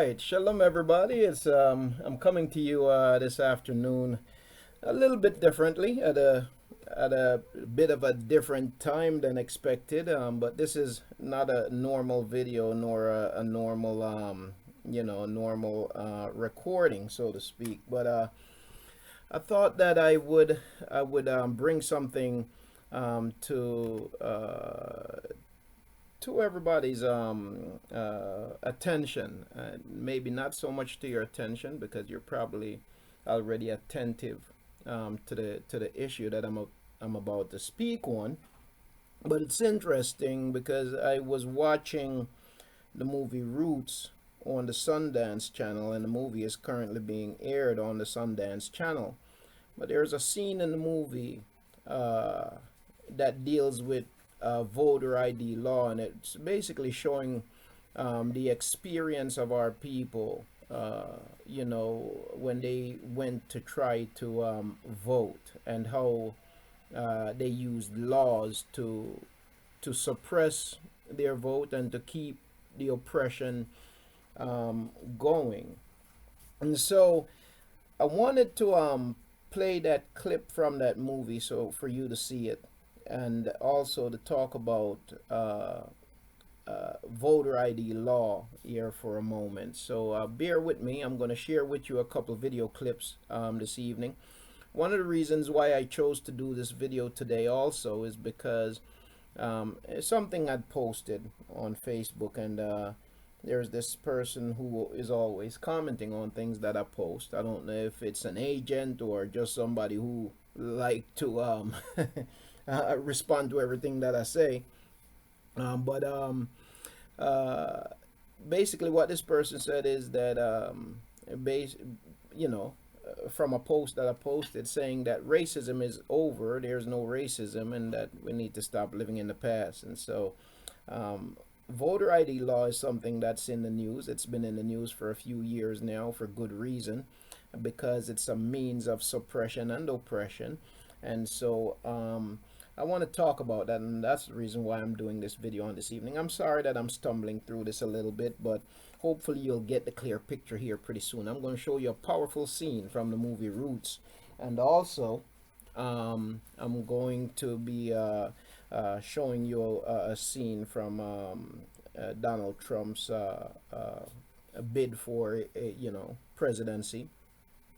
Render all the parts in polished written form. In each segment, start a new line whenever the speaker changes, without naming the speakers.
right, shalom everybody. It's I'm coming to you this afternoon a little bit differently at a bit of a different time than expected. But this is not a normal video nor a normal normal recording, so to speak. But I thought that I would bring something to everybody's attention. Maybe not so much to your attention because you're probably already attentive to the issue that I'm about to speak on. But it's interesting because I was watching the movie Roots on the Sundance Channel, and the movie is currently being aired on the Sundance Channel. But there's a scene in the movie uh, that deals with voter ID law, and it's basically showing the experience of our people, when they went to try to vote, and how they used laws to suppress their vote and to keep the oppression going. And so I wanted to play that clip from that movie so for you to see it, and also to talk about voter ID law here for a moment. So bear with me. I'm going to share with you a couple of video clips this evening. One of the reasons why I chose to do this video today also is because it's something I'd posted on Facebook, and there's this person who is always commenting on things that I post. I don't know if it's an agent or just somebody who like to respond to everything that I say. But uh, Basically, what this person said is that, base, you know, from a post that I posted saying that racism is over, there's no racism, and that we need to stop living in the past. And so, voter ID law is something that's in the news. It's been in the news for a few years now for good reason, because it's a means of suppression and oppression. And so, I want to talk about that, and that's the reason why I'm doing this video on this evening. I'm sorry that I'm stumbling through this a little bit, but hopefully you'll get the clear picture here pretty soon. I'm going to show you a powerful scene from the movie Roots, and also I'm going to be showing you a scene from Donald Trump's bid for presidency,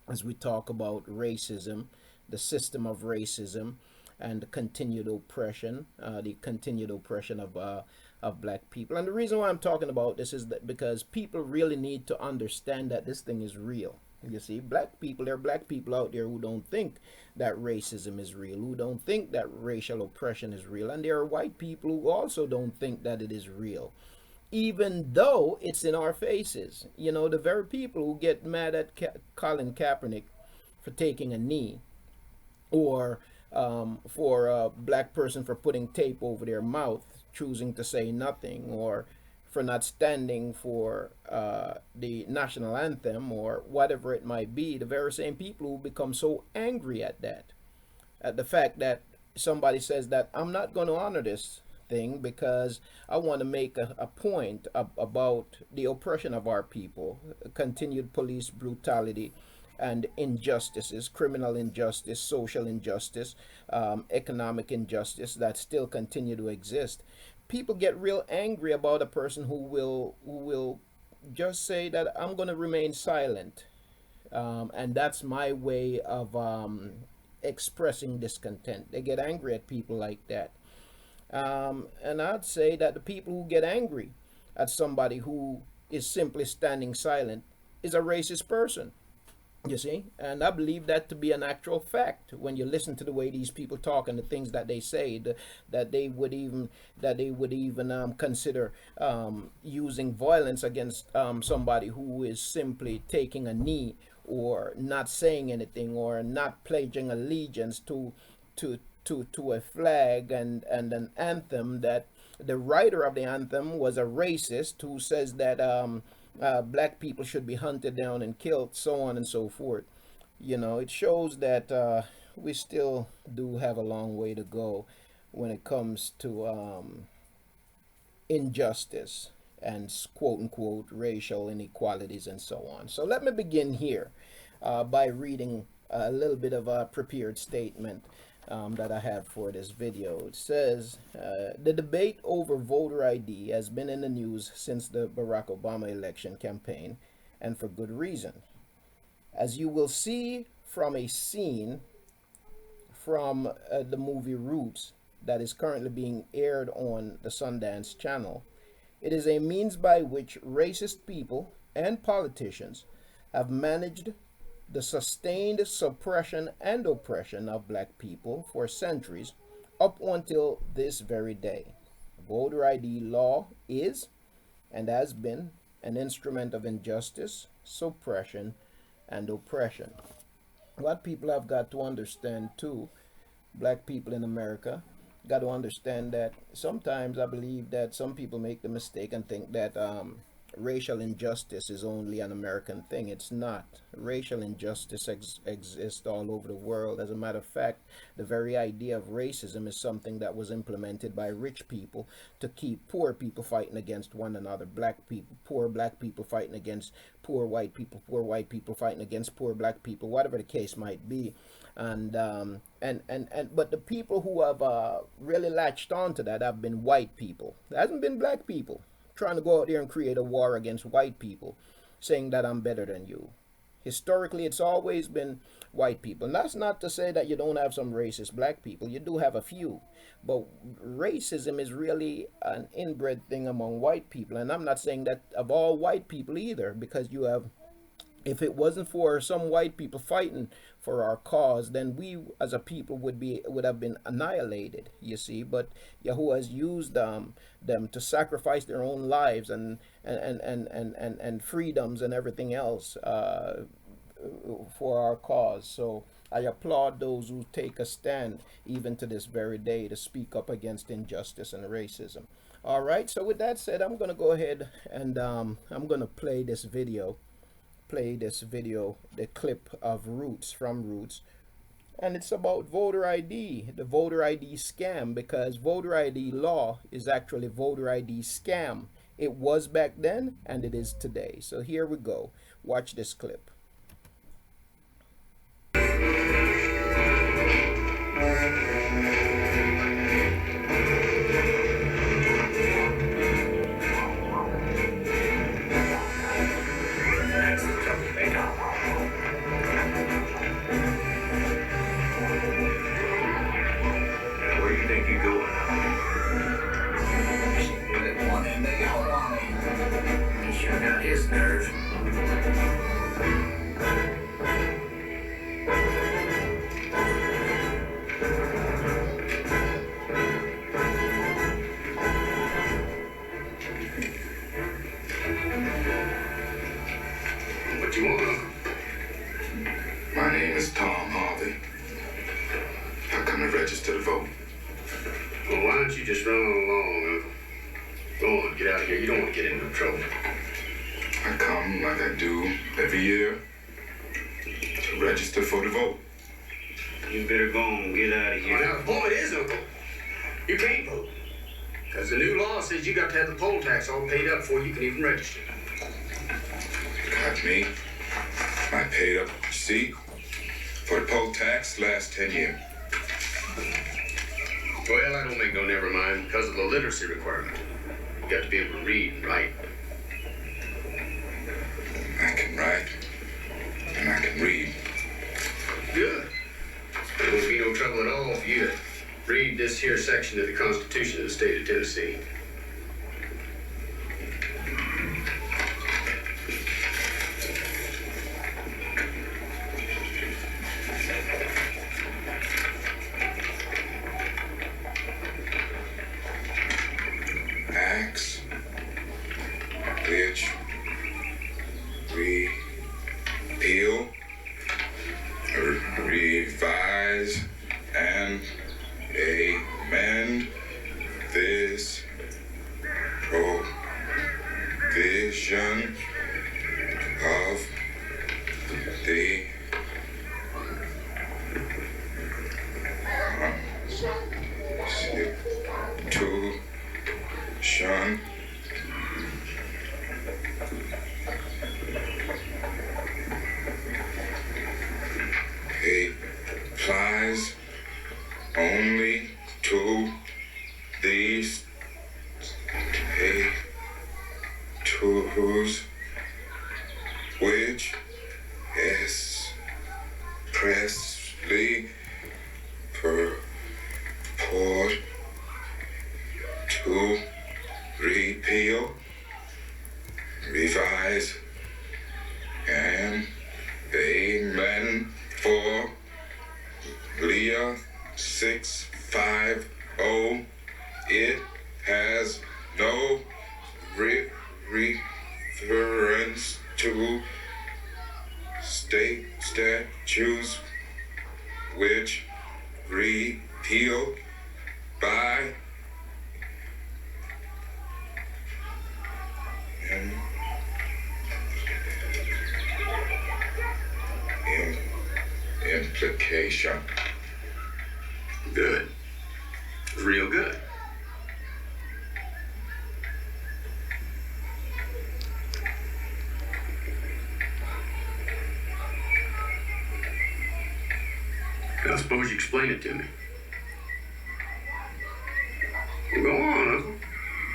as we talk about racism, the system of racism, and the continued oppression of black people. And the reason why I'm talking about this is that because people really need to understand that this thing is real. You see, there are black people out there who don't think that racism is real, who don't think that racial oppression is real, and there are white people who also don't think that it is real, even though it's in our faces. The very people who get mad at Colin Kaepernick for taking a knee, or for a black person for putting tape over their mouth, choosing to say nothing, or for not standing for the national anthem, or whatever it might be. The very same people who become so angry at that, at the fact that somebody says that I'm not going to honor this thing because I want to make a point about the oppression of our people, continued police brutality and injustices, criminal injustice, social injustice, economic injustice that still continue to exist. People get real angry about a person who will just say that I'm going to remain silent, and that's my way of expressing discontent. They get angry at people like that, and I'd say that the people who get angry at somebody who is simply standing silent is a racist person. You see, and I believe that to be an actual fact when you listen to the way these people talk and the things that they say, that they would even consider using violence against somebody who is simply taking a knee, or not saying anything, or not pledging allegiance to a flag and an anthem that the writer of the anthem was a racist who says that black people should be hunted down and killed, so on and so forth. It shows that we still do have a long way to go when it comes to injustice and quote unquote racial inequalities and so on. So let me begin here by reading a little bit of a prepared statement that I have for this video. It says, the debate over voter ID has been in the news since the Barack Obama election campaign, and for good reason. As you will see from a scene from the movie Roots that is currently being aired on the Sundance Channel, it is a means by which racist people and politicians have managed the sustained suppression and oppression of black people for centuries up until this very day. Voter ID law is and has been an instrument of injustice, suppression, and oppression. What people have got to understand too, black people in America, got to understand that sometimes I believe that some people make the mistake and think that racial injustice is only an American thing. It's not. Racial injustice exists all over the world. As a matter of fact, the very idea of racism is something that was implemented by rich people to keep poor people fighting against one another. Poor black people fighting against poor white people fighting against poor black people, whatever the case might be. And but the people who have really latched on to that have been white people. It hasn't been black people trying to go out there and create a war against white people, saying that I'm better than you. Historically, it's always been white people. And that's not to say that you don't have some racist black people. You do have a few. But racism is really an inbred thing among white people. And I'm not saying that of all white people either, because you have, if it wasn't for some white people fighting for our cause, then we as a people would have been annihilated, you see. But Yahuah has used them to sacrifice their own lives and freedoms and everything else for our cause. So I applaud those who take a stand even to this very day to speak up against injustice and racism. All right, so with that said, I'm going to go ahead and I'm going to play this video, the clip of from Roots, and it's about voter ID, the voter ID scam, because voter ID law is actually voter ID scam. It was back then and it is today. So here we go. Watch this clip.
Register to vote. Well, why don't you just run along, Uncle? Go on, get out of here. You don't want to get into trouble. I come like I do every year to register for the vote. You better go on and get out of here. Well, now, the point is, Uncle, you can't vote. Because the new law says you got to have the poll tax all paid up before you can even register. Got me. I paid up, see, for the poll tax last 10 years. Well, I don't make no never mind because of the literacy requirement. You got to be able to read and write. I can write and I can read. Good. There won't be no trouble at all for you to read this here section of the Constitution of the state of Tennessee. Acts which repeal, revise, and amend this provision of the Constitution only to these statues which expressly purport to repeal, revise, and amend for Leah 650. It has no reference to state statutes which repealed by implication.
Good. Real good. Now suppose you explain it to me. Well, go on, Uncle.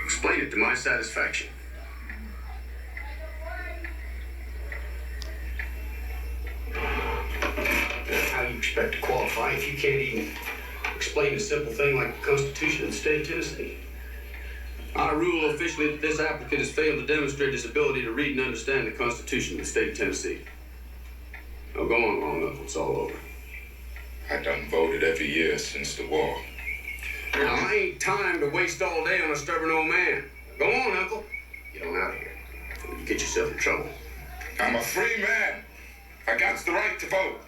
Explain it to my satisfaction. How do you expect to qualify if you can't even explain a simple thing like the Constitution of the state of Tennessee? I rule officially that this applicant has failed to demonstrate his ability to read and understand the Constitution of the state of Tennessee. Now go on, long Uncle. It's all over.
I done voted every year since the war.
Now, I ain't time to waste all day on a stubborn old man. Go on, Uncle. Get on out of here before you get yourself in trouble.
I'm a free man. I got the right to vote.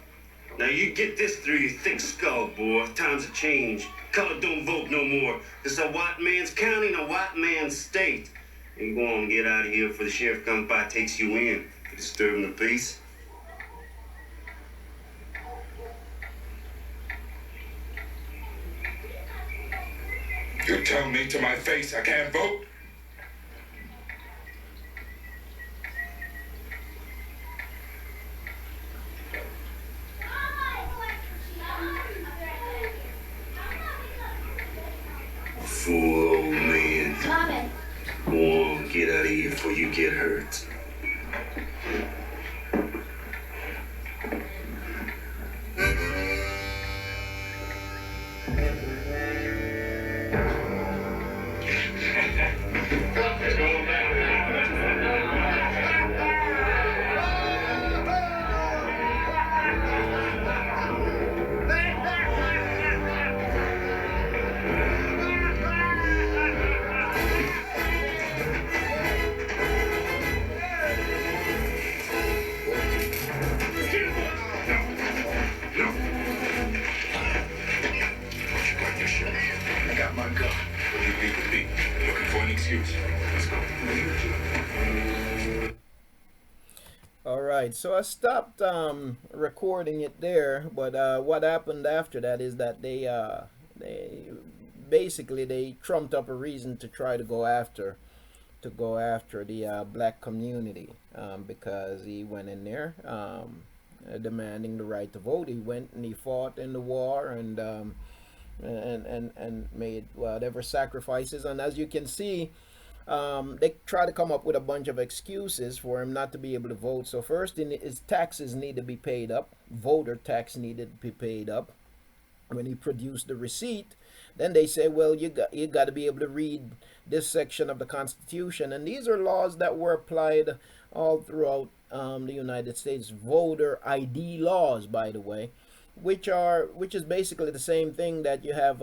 Now you get this through your thick skull, boy. Times have changed. Color don't vote no more. It's a white man's county and a white man's state. You go on and get out of here before the sheriff comes by and takes you in for disturbing the peace.
You tell me to my face I can't vote?
Fool old man. Go on, get out of here before you get hurt.
Alright, so I stopped recording it there, but what happened after that is that they basically they trumped up a reason to try to go after the black community, because he went in there demanding the right to vote. He went and he fought in the war and made whatever sacrifices, and as you can see, they try to come up with a bunch of excuses for him not to be able to vote. So first, his taxes need to be paid up. Voter tax needed to be paid up. When he produced the receipt, then they say, well, you got to be able to read this section of the Constitution. And these are laws that were applied all throughout the United States. Voter ID laws, by the way, which is basically the same thing that you have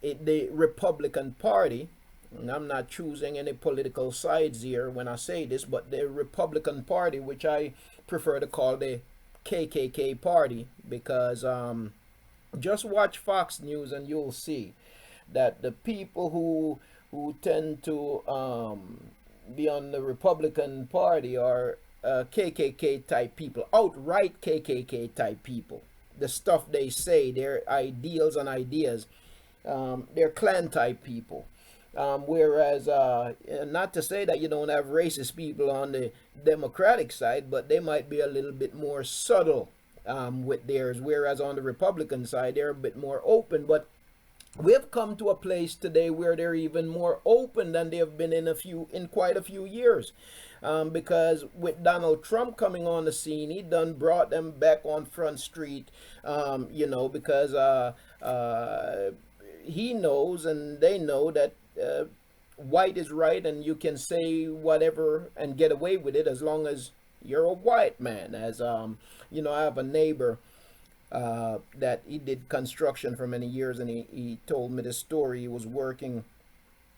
the Republican Party. And I'm not choosing any political sides here when I say this, but the Republican Party, which I prefer to call the KKK Party, because just watch Fox News and you'll see that the people who tend to be on the Republican Party are KKK type people, outright KKK type people. The stuff they say, their ideals and ideas, they're Klan type people. Whereas, not to say that you don't have racist people on the Democratic side, but they might be a little bit more subtle with theirs, whereas on the Republican side they're a bit more open. But we've come to a place today where they're even more open than they have been in quite a few years. Because with Donald Trump coming on the scene, he done brought them back on Front Street, because he knows and they know that white is right, and you can say whatever and get away with it as long as you're a white man. As I have a neighbor that he did construction for many years, and he told me this story. He was working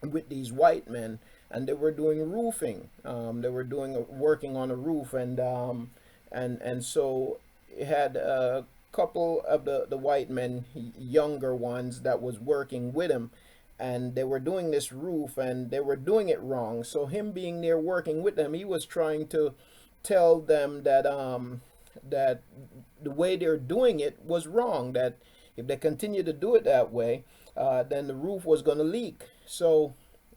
with these white men, and they were doing roofing. They were working on a roof, and so he had a couple of the white men, younger ones, that was working with him, and they were doing this roof, and they were doing it wrong. So him being there working with them, he was trying to tell them that that the way they're doing it was wrong, that if they continue to do it that way, then the roof was going to leak. So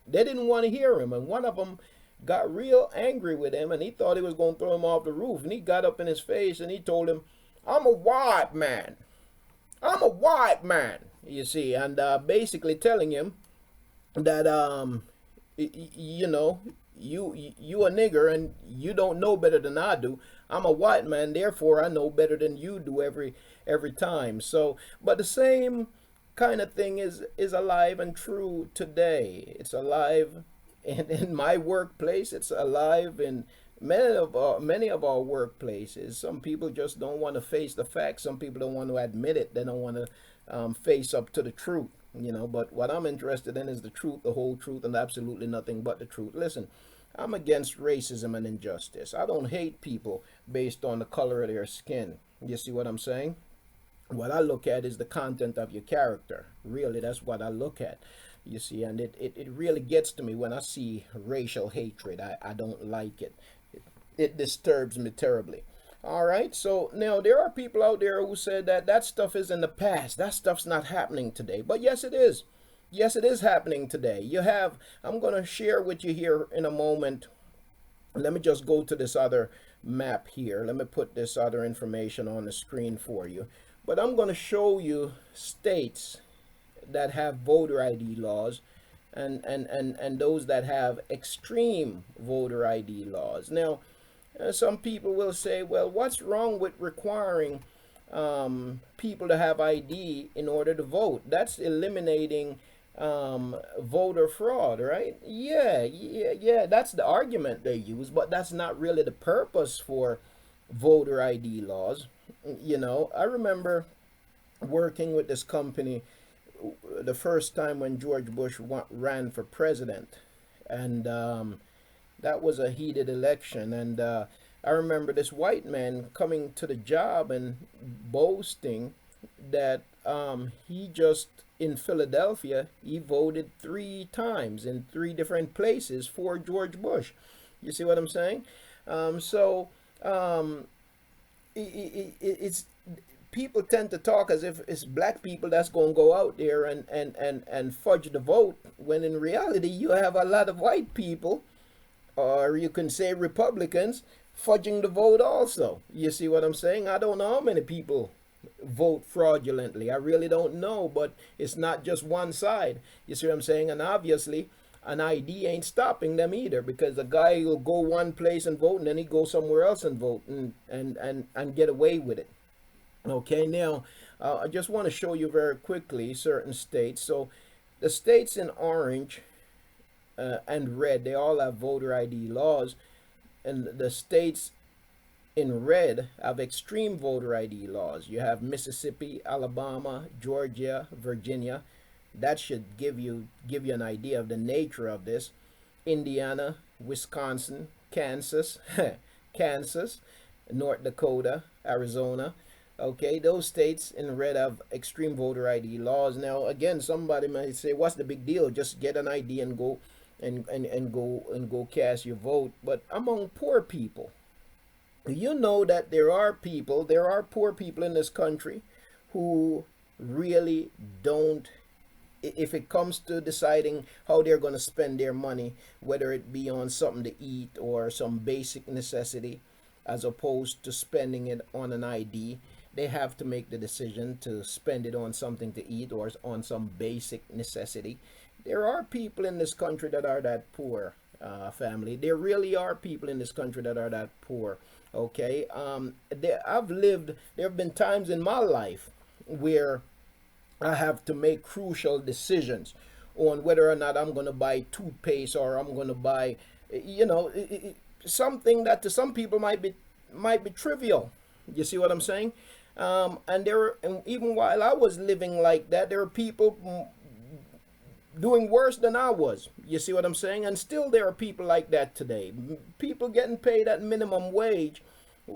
they didn't want to hear him, and one of them got real angry with him, and he thought he was going to throw him off the roof, and he got up in his face and he told him, "I'm a white man. I'm a white man," you see, and basically telling him that you a nigger and you don't know better than I do. I'm a white man, therefore I know better than you do every time. So, but the same kind of thing is alive and true today. It's alive in my workplace. It's alive in many of our workplaces. Some people just don't want to face the facts. Some people don't want to admit it. They don't want to face up to the truth. But what I'm interested in is the truth, the whole truth, and absolutely nothing but the truth. Listen, I'm against racism and injustice. I don't hate people based on the color of their skin. You see what I'm saying? What I look at is the content of your character. Really, that's what I look at. You see, and it really gets to me when I see racial hatred. I don't like it. It disturbs me terribly. All right, so now there are people out there who said that stuff is in the past. That stuff's not happening today. But yes, it is. Yes, it is happening today. I'm going to share with you here in a moment. Let me just go to this other map here. Let me put this other information on the screen for you. But I'm going to show you states that have voter ID laws and those that have extreme voter ID laws. Now, some people will say, well, what's wrong with requiring people to have ID in order to vote? That's eliminating voter fraud, right? Yeah, that's the argument they use, but that's not really the purpose for voter ID laws. I remember working with this company the first time when George Bush ran for president, and that was a heated election, and I remember this white man coming to the job and boasting that he just, in Philadelphia, he voted 3 times in 3 different places for George Bush. You see what I'm saying? It's people tend to talk as if it's black people that's going to go out there and fudge the vote, when in reality you have a lot of white people, or you can say Republicans, fudging the vote also. You see what I'm saying? I don't know how many people vote fraudulently. I really don't know, but it's not just one side. You see what I'm saying? And obviously an ID ain't stopping them either, because the guy will go one place and vote, and then he go somewhere else and vote and get away with it. Okay, now I just want to show you very quickly certain states. So the states in orange and red, they all have voter ID laws, and the states in red have extreme voter ID laws. You have Mississippi, Alabama, Georgia, Virginia. That should give you an idea of the nature of this. Indiana, Wisconsin, Kansas, North Dakota, Arizona. Okay, those states in red have extreme voter ID laws. Now, again, somebody might say, "What's the big deal? Just get an ID and go go cast your vote." But among poor people, you know that there are poor people in this country who really don't, if it comes to deciding how they're going to spend their money, whether it be on something to eat or some basic necessity, as opposed to spending it on an ID, they have to make the decision to spend it on something to eat or on some basic necessity. There are people in this country that are that poor, family. There really are people in this country that are that poor. Okay, there have been times in my life where I have to make crucial decisions on whether or not I'm going to buy toothpaste or I'm going to buy, you know, something that to some people might be trivial. You see what I'm saying? And even while I was living like that, there are people doing worse than I was. You see what I'm saying? And still there are people like that today. People getting paid at minimum wage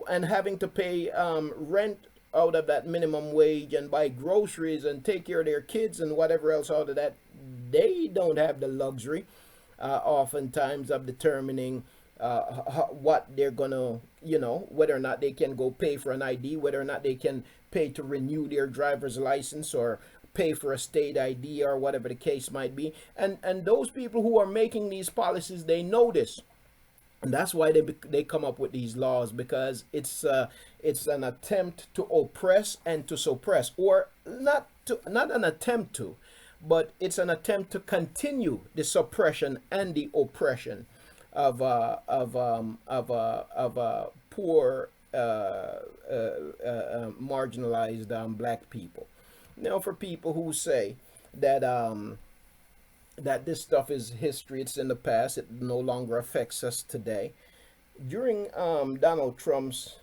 and having to pay rent out of that minimum wage and buy groceries and take care of their kids and whatever else out of that. They don't have the luxury, oftentimes, of determining what they're gonna, whether or not they can go pay for an ID, whether or not they can pay to renew their driver's license or pay for a state ID or whatever the case might be. And those people who are making these policies, they know this. And that's why they come up with these laws, because it's an attempt to oppress and to suppress, or not an attempt to, but it's an attempt to continue the suppression and the oppression of poor, marginalized black people. For people who say that that this stuff is history, it's in the past, it no longer affects us today. During Donald Trump's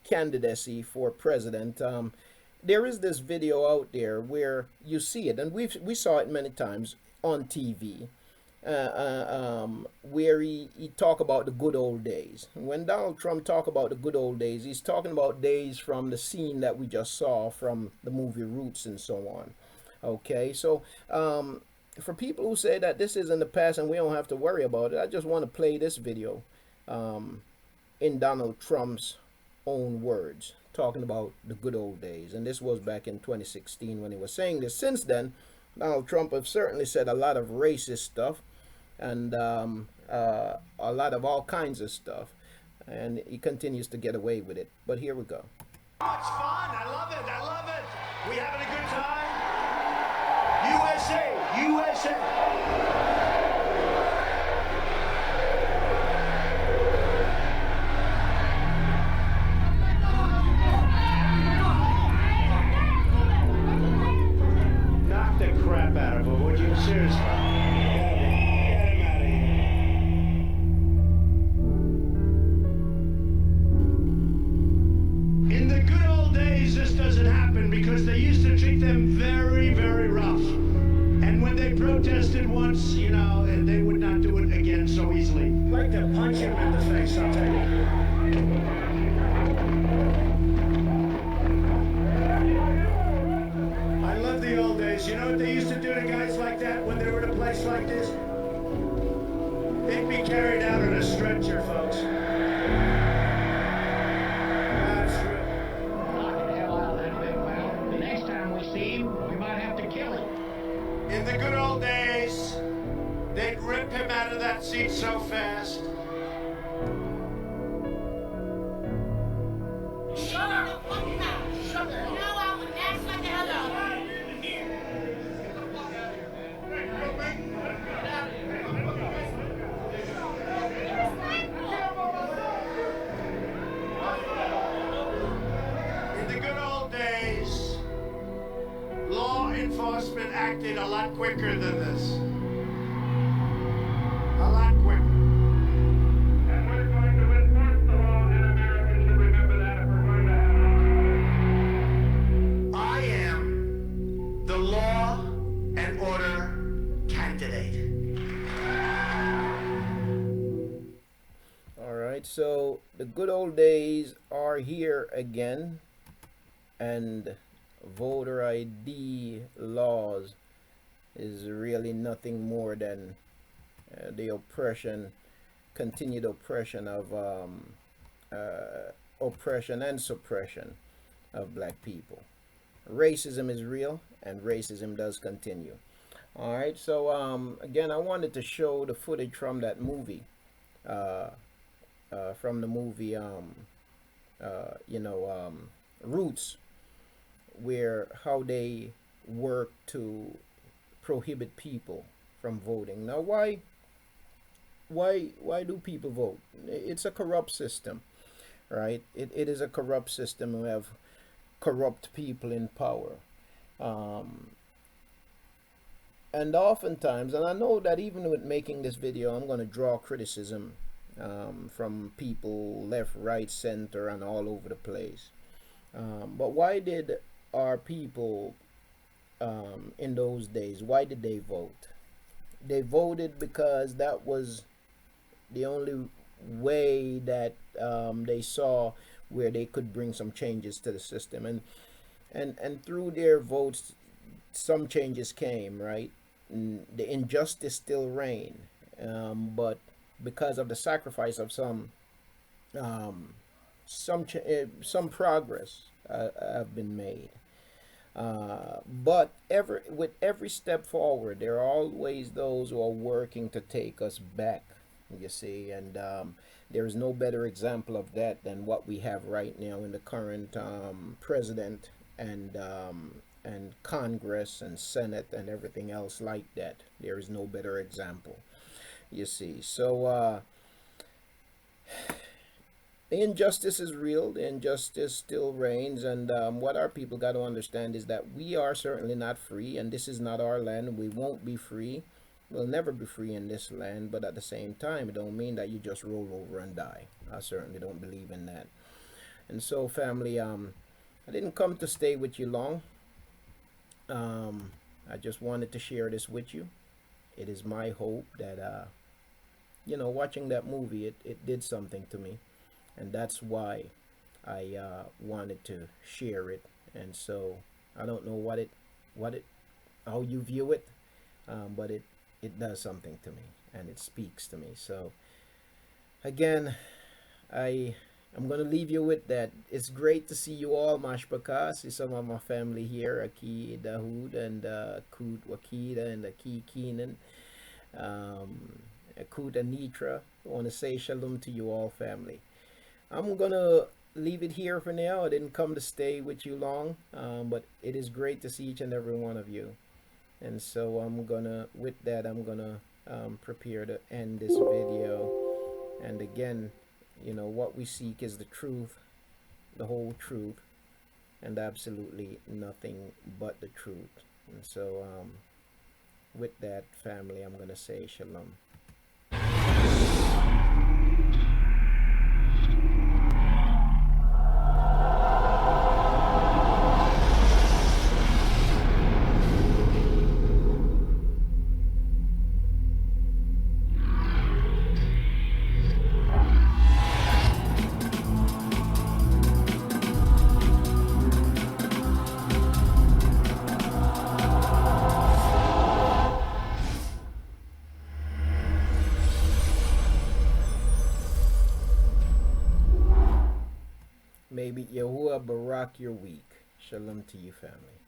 candidacy for president, there is this video out there where you see it, and we saw it many times on TV, where he talk about the good old days. When Donald Trump talk about the good old days, he's talking about days from the scene that we just saw from the movie Roots and so on. Okay, so for people who say that this is in the past and we don't have to worry about it, I just want to play this video in Donald Trump's own words, talking about the good old days. And this was back in 2016 when he was saying this. Since then, Donald Trump has certainly said a lot of racist stuff and a lot of all kinds of stuff. And he continues to get away with it. But here we go.
Oh, it's fun. I love it. I love it. We having a good time? USA, USA. Knock the crap out of her, would you? Seriously. Get him out of here. In the good old days, this doesn't happen because they used to treat them very, very rough. And when they protested once, they would not do it again so easily. I'd like to punch him in the face, I'll tell you. I love the old days. You know what they used to do to guys like that when they were in a place like this? They'd be carried out on a stretcher, folks. That's true.
Knock the hell out of that big well. The next time we see him, we might have to kill him.
In the good old days, they'd rip him out of that seat so fast.
Shut up! Shut up! You know I would never let the hell out of you.
In the good old days, law enforcement acted a lot quicker than this. A lot quicker. And we're going to enforce the law, and Americans should remember that if we're going to have I am the law and order candidate.
All right, so the good old days are here again, and voter ID laws is really nothing more than the continued oppression of oppression and suppression of black people. Racism is real, and racism does continue. All right, so again, I wanted to show the footage from that movie, from the movie roots where how they work to prohibit people from voting. Now, why do people vote? It's a corrupt system, right? It is a corrupt system. We have corrupt people in power. Um, and oftentimes, and I know that even with making this video, I'm going to draw criticism from people left, right, center, and all over the place. But why did our people in those days, why did they vote? They voted because that was the only way that they saw where they could bring some changes to the system, and through their votes some changes came, right? The injustice still reigned, but because of the sacrifice of um, some progress have been made. But with every step forward, there are always those who are working to take us back, you see, and there is no better example of that than what we have right now in the current president and Congress and Senate and everything else like that. There is no better example, you see. So the injustice is real. The injustice still reigns, and what our people got to understand is that we are certainly not free, and this is not our land. We won't be free. We'll never be free in this land, but at the same time, it don't mean that you just roll over and die. I certainly don't believe in that. And so, family, I didn't come to stay with you long. I just wanted to share this with you. It is my hope that, watching that movie, it did something to me. And that's why I wanted to share it. And so I don't know how you view it, but it does something to me and it speaks to me. So again, I'm gonna leave you with that. It's great to see you all, Mashpaka. See some of my family here, Aki Dahoud and Kut Wakida and Aki Keenan, Kut Anitra. I want to say shalom to you all, family. I'm gonna leave it here for now. I didn't come to stay with you long, but it is great to see each and every one of you. And so I'm gonna prepare to end this video. And again, what we seek is the truth, the whole truth, and absolutely nothing but the truth. And so with that, family, I'm gonna say shalom. Maybe Yahuah Barak your week. Shalom to you, family.